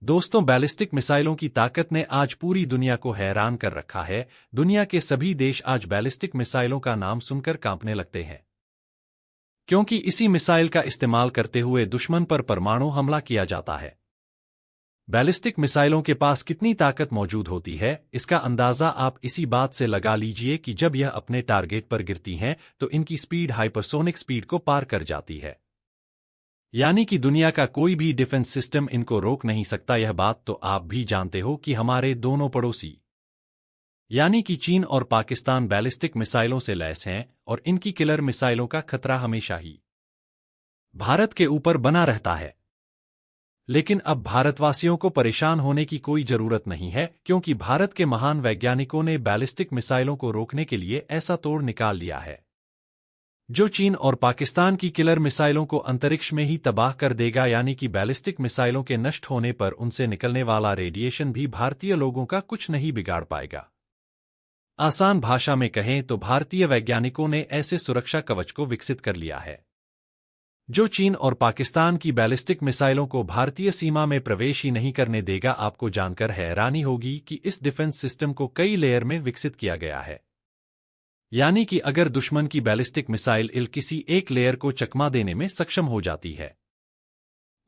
दोस्तों, बैलिस्टिक मिसाइलों की ताकत ने आज पूरी दुनिया को हैरान कर रखा है। दुनिया के सभी देश आज बैलिस्टिक मिसाइलों का नाम सुनकर कांपने लगते हैं, क्योंकि इसी मिसाइल का इस्तेमाल करते हुए दुश्मन पर परमाणु हमला किया जाता है। बैलिस्टिक मिसाइलों के पास कितनी ताकत मौजूद होती है, इसका अंदाजा आप इसी बात से लगा लीजिए कि जब यह अपने टारगेट पर गिरती हैं तो इनकी स्पीड हाइपरसोनिक स्पीड को पार कर जाती है। यानी कि दुनिया का कोई भी डिफेंस सिस्टम इनको रोक नहीं सकता। यह बात तो आप भी जानते हो कि हमारे दोनों पड़ोसी यानी कि चीन और पाकिस्तान बैलिस्टिक मिसाइलों से लैस हैं और इनकी किलर मिसाइलों का खतरा हमेशा ही भारत के ऊपर बना रहता है। लेकिन अब भारतवासियों को परेशान होने की कोई जरूरत नहीं है, क्योंकि भारत के महान वैज्ञानिकों ने बैलिस्टिक मिसाइलों को रोकने के लिए ऐसा तोड़ निकाल लिया है जो चीन और पाकिस्तान की किलर मिसाइलों को अंतरिक्ष में ही तबाह कर देगा। यानी कि बैलिस्टिक मिसाइलों के नष्ट होने पर उनसे निकलने वाला रेडिएशन भी भारतीय लोगों का कुछ नहीं बिगाड़ पाएगा। आसान भाषा में कहें तो भारतीय वैज्ञानिकों ने ऐसे सुरक्षा कवच को विकसित कर लिया है जो चीन और पाकिस्तान की बैलिस्टिक मिसाइलों को भारतीय सीमा में प्रवेश ही नहीं करने देगा। आपको जानकर हैरानी होगी कि इस डिफेंस सिस्टम को कई लेयर में विकसित किया गया है। यानी कि अगर दुश्मन की बैलिस्टिक मिसाइल किसी एक लेयर को चकमा देने में सक्षम हो जाती है,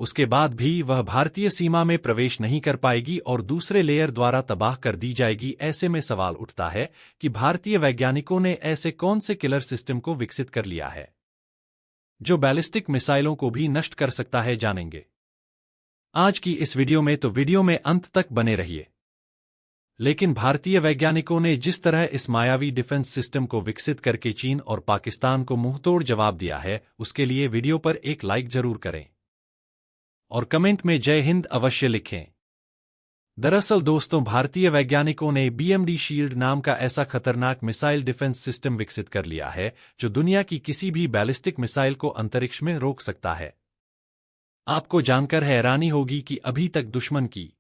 उसके बाद भी वह भारतीय सीमा में प्रवेश नहीं कर पाएगी और दूसरे लेयर द्वारा तबाह कर दी जाएगी। ऐसे में सवाल उठता है कि भारतीय वैज्ञानिकों ने ऐसे कौन से किलर सिस्टम को विकसित कर लिया है जो बैलिस्टिक मिसाइलों को भी नष्ट कर सकता है। जानेंगे आज की इस वीडियो में, तो वीडियो में अंत तक बने रहिए। लेकिन भारतीय वैज्ञानिकों ने जिस तरह इस मायावी डिफेंस सिस्टम को विकसित करके चीन और पाकिस्तान को मुंहतोड़ जवाब दिया है, उसके लिए वीडियो पर एक लाइक जरूर करें और कमेंट में जय हिंद अवश्य लिखें। दरअसल दोस्तों, भारतीय वैज्ञानिकों ने BMD शील्ड नाम का ऐसा खतरनाक मिसाइल डिफेंस सिस्टम विकसित कर लिया है जो दुनिया की किसी भी बैलिस्टिक मिसाइल को अंतरिक्ष में रोक सकता है। आपको जानकर हैरानी होगी कि अभी तक दुश्मन की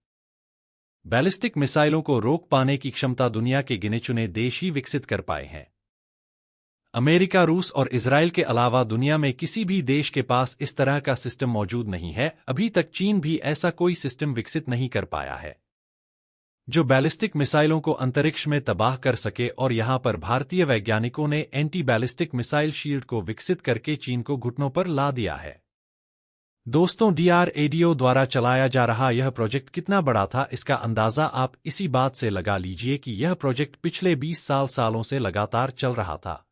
बैलिस्टिक मिसाइलों को रोक पाने की क्षमता दुनिया के गिने-चुने देश ही विकसित कर पाए हैं। अमेरिका, रूस और इजराइल के अलावा दुनिया में किसी भी देश के पास इस तरह का सिस्टम मौजूद नहीं है। अभी तक चीन भी ऐसा कोई सिस्टम विकसित नहीं कर पाया है जो बैलिस्टिक मिसाइलों को अंतरिक्ष में तबाह कर सके। और यहां पर भारतीय वैज्ञानिकों ने एंटी बैलिस्टिक मिसाइल शील्ड को विकसित करके चीन को घुटनों पर ला दिया है। दोस्तों, DRDO द्वारा चलाया जा रहा यह प्रोजेक्ट कितना बड़ा था, इसका अंदाजा आप इसी बात से लगा लीजिए कि यह प्रोजेक्ट पिछले 20 सालों से लगातार चल रहा था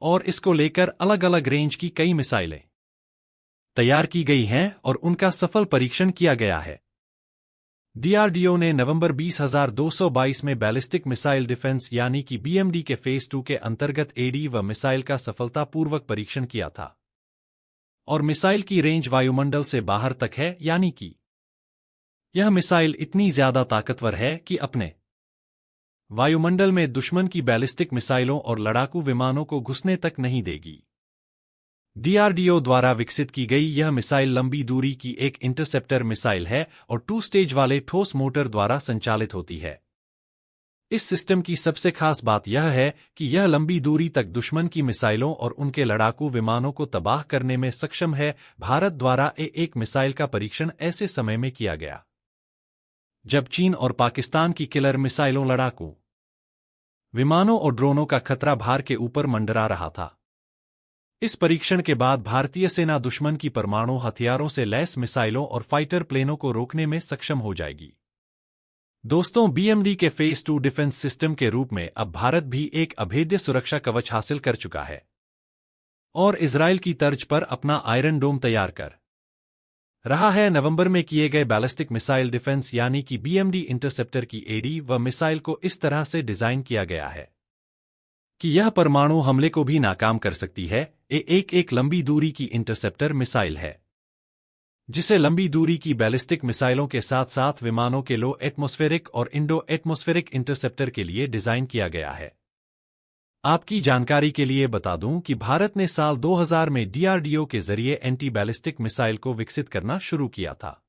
और इसको लेकर अलग अलग रेंज की कई मिसाइलें तैयार की गई हैं और उनका सफल परीक्षण किया गया है। DRDO ने नवंबर 2022 में बैलिस्टिक मिसाइल डिफेंस यानी कि BMD के फेज 2 के अंतर्गत AD मिसाइल का सफलतापूर्वक परीक्षण किया था और मिसाइल की रेंज वायुमंडल से बाहर तक है। यानी कि यह मिसाइल इतनी ज्यादा ताकतवर है कि अपने वायुमंडल में दुश्मन की बैलिस्टिक मिसाइलों और लड़ाकू विमानों को घुसने तक नहीं देगी। DRDO द्वारा विकसित की गई यह मिसाइल लंबी दूरी की एक इंटरसेप्टर मिसाइल है और 2 स्टेज वाले ठोस मोटर द्वारा संचालित होती है। इस सिस्टम की सबसे खास बात यह है कि यह लंबी दूरी तक दुश्मन की मिसाइलों और उनके लड़ाकू विमानों को तबाह करने में सक्षम है। भारत द्वारा एक मिसाइल का परीक्षण ऐसे समय में किया गया जब चीन और पाकिस्तान की किलर मिसाइलों, लड़ाकू विमानों और ड्रोनों का खतरा भारत के ऊपर मंडरा रहा था। इस परीक्षण के बाद भारतीय सेना दुश्मन की परमाणु हथियारों से लैस मिसाइलों और फाइटर प्लेनों को रोकने में सक्षम हो जाएगी। दोस्तों, BMD के फेज 2 डिफेंस सिस्टम के रूप में अब भारत भी एक अभेद्य सुरक्षा कवच हासिल कर चुका है और इजराइल की तर्ज पर अपना आयरन डोम तैयार कर रहा है। नवंबर में किए गए बैलिस्टिक मिसाइल डिफेंस यानी कि BMD इंटरसेप्टर की AD मिसाइल को इस तरह से डिजाइन किया गया है कि यह परमाणु हमले को भी नाकाम कर सकती है। एक लंबी दूरी की इंटरसेप्टर मिसाइल है जिसे लंबी दूरी की बैलिस्टिक मिसाइलों के साथ साथ विमानों के लो एटमॉस्फेरिक और इंडो एटमॉस्फेरिक इंटरसेप्टर के लिए डिजाइन किया गया है। आपकी जानकारी के लिए बता दूं कि भारत ने साल 2000 में DRDO के जरिए एंटी बैलिस्टिक मिसाइल को विकसित करना शुरू किया था।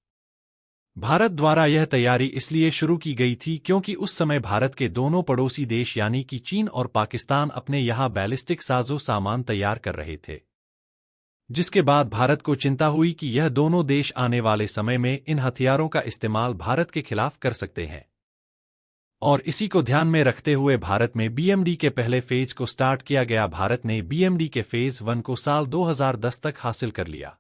भारत द्वारा यह तैयारी इसलिए शुरू की गई थी क्योंकि उस समय भारत के दोनों पड़ोसी देश यानी कि चीन और पाकिस्तान अपने यहां बैलिस्टिक साजो सामान तैयार कर रहे थे। जिसके बाद भारत को चिंता हुई कि यह दोनों देश आने वाले समय में इन हथियारों का इस्तेमाल भारत के खिलाफ कर सकते हैं। और इसी को ध्यान में रखते हुए भारत में बीएमडी के पहले फेज को स्टार्ट किया गया। भारत ने बीएमडी के फेज 1 को साल 2010 तक हासिल कर लिया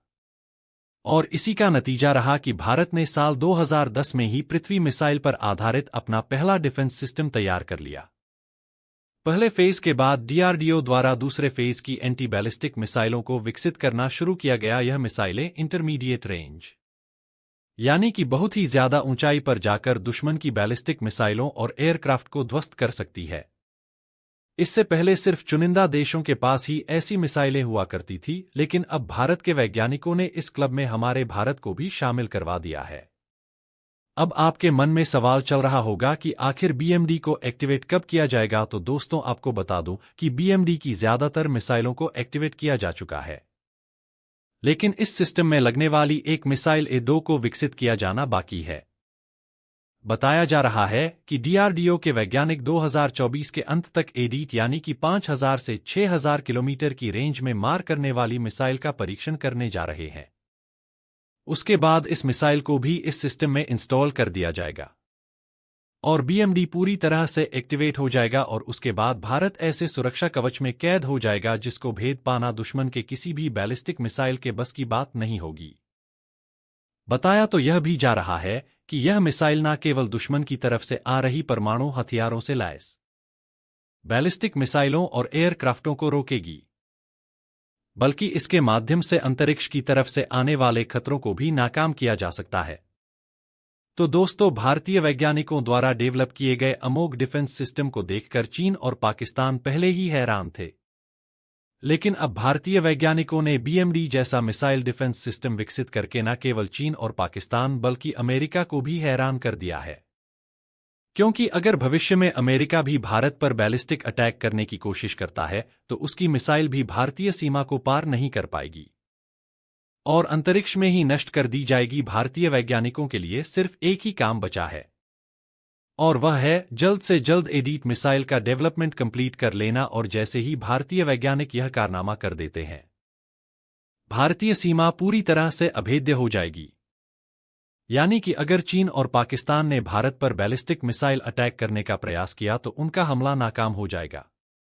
और इसी का नतीजा रहा कि भारत ने साल 2010 में ही पृथ्वी मिसाइल पर आधारित अपना पहला डिफेंस सिस्टम तैयार कर लिया। पहले फेज के बाद डीआरडीओ द्वारा दूसरे फेज की एंटी बैलिस्टिक मिसाइलों को विकसित करना शुरू किया गया। यह मिसाइलें इंटरमीडिएट रेंज यानी कि बहुत ही ज्यादा ऊंचाई पर जाकर दुश्मन की बैलिस्टिक मिसाइलों और एयरक्राफ्ट को ध्वस्त कर सकती है। इससे पहले सिर्फ चुनिंदा देशों के पास ही ऐसी मिसाइलें हुआ करती थी, लेकिन अब भारत के वैज्ञानिकों ने इस क्लब में हमारे भारत को भी शामिल करवा दिया है। अब आपके मन में सवाल चल रहा होगा कि आखिर बीएमडी को एक्टिवेट कब किया जाएगा। तो दोस्तों, आपको बता दूं कि बीएमडी की ज्यादातर मिसाइलों को एक्टिवेट किया जा चुका है, लेकिन इस सिस्टम में लगने वाली एक मिसाइल A2 को विकसित किया जाना बाकी है। बताया जा रहा है कि डीआरडीओ के वैज्ञानिक 2024 के अंत तक एडीट यानी कि 5000 से 6000 किलोमीटर की रेंज में मार करने वाली मिसाइल का परीक्षण करने जा रहे हैं। उसके बाद इस मिसाइल को भी इस सिस्टम में इंस्टॉल कर दिया जाएगा और बीएमडी पूरी तरह से एक्टिवेट हो जाएगा और उसके बाद भारत ऐसे सुरक्षा कवच में कैद हो जाएगा जिसको भेद पाना दुश्मन के किसी भी बैलिस्टिक मिसाइल के बस की बात नहीं होगी। बताया तो यह भी जा रहा है कि यह मिसाइल न केवल दुश्मन की तरफ से आ रही परमाणु हथियारों से लैस बैलिस्टिक मिसाइलों और एयरक्राफ्टों को रोकेगी, बल्कि इसके माध्यम से अंतरिक्ष की तरफ से आने वाले खतरों को भी नाकाम किया जा सकता है। तो दोस्तों, भारतीय वैज्ञानिकों द्वारा डेवलप किए गए अमोघ डिफेंस सिस्टम को देखकर चीन और पाकिस्तान पहले ही हैरान थे, लेकिन अब भारतीय वैज्ञानिकों ने बीएमडी जैसा मिसाइल डिफेंस सिस्टम विकसित करके न केवल चीन और पाकिस्तान बल्कि अमेरिका को भी हैरान कर दिया है। क्योंकि अगर भविष्य में अमेरिका भी भारत पर बैलिस्टिक अटैक करने की कोशिश करता है तो उसकी मिसाइल भी भारतीय सीमा को पार नहीं कर पाएगी और अंतरिक्ष में ही नष्ट कर दी जाएगी। भारतीय वैज्ञानिकों के लिए सिर्फ एक ही काम बचा है और वह है जल्द से जल्द एडीट मिसाइल का डेवलपमेंट कंप्लीट कर लेना। और जैसे ही भारतीय वैज्ञानिक यह कारनामा कर देते हैं, भारतीय सीमा पूरी तरह से अभेद्य हो जाएगी। यानी कि अगर चीन और पाकिस्तान ने भारत पर बैलिस्टिक मिसाइल अटैक करने का प्रयास किया तो उनका हमला नाकाम हो जाएगा।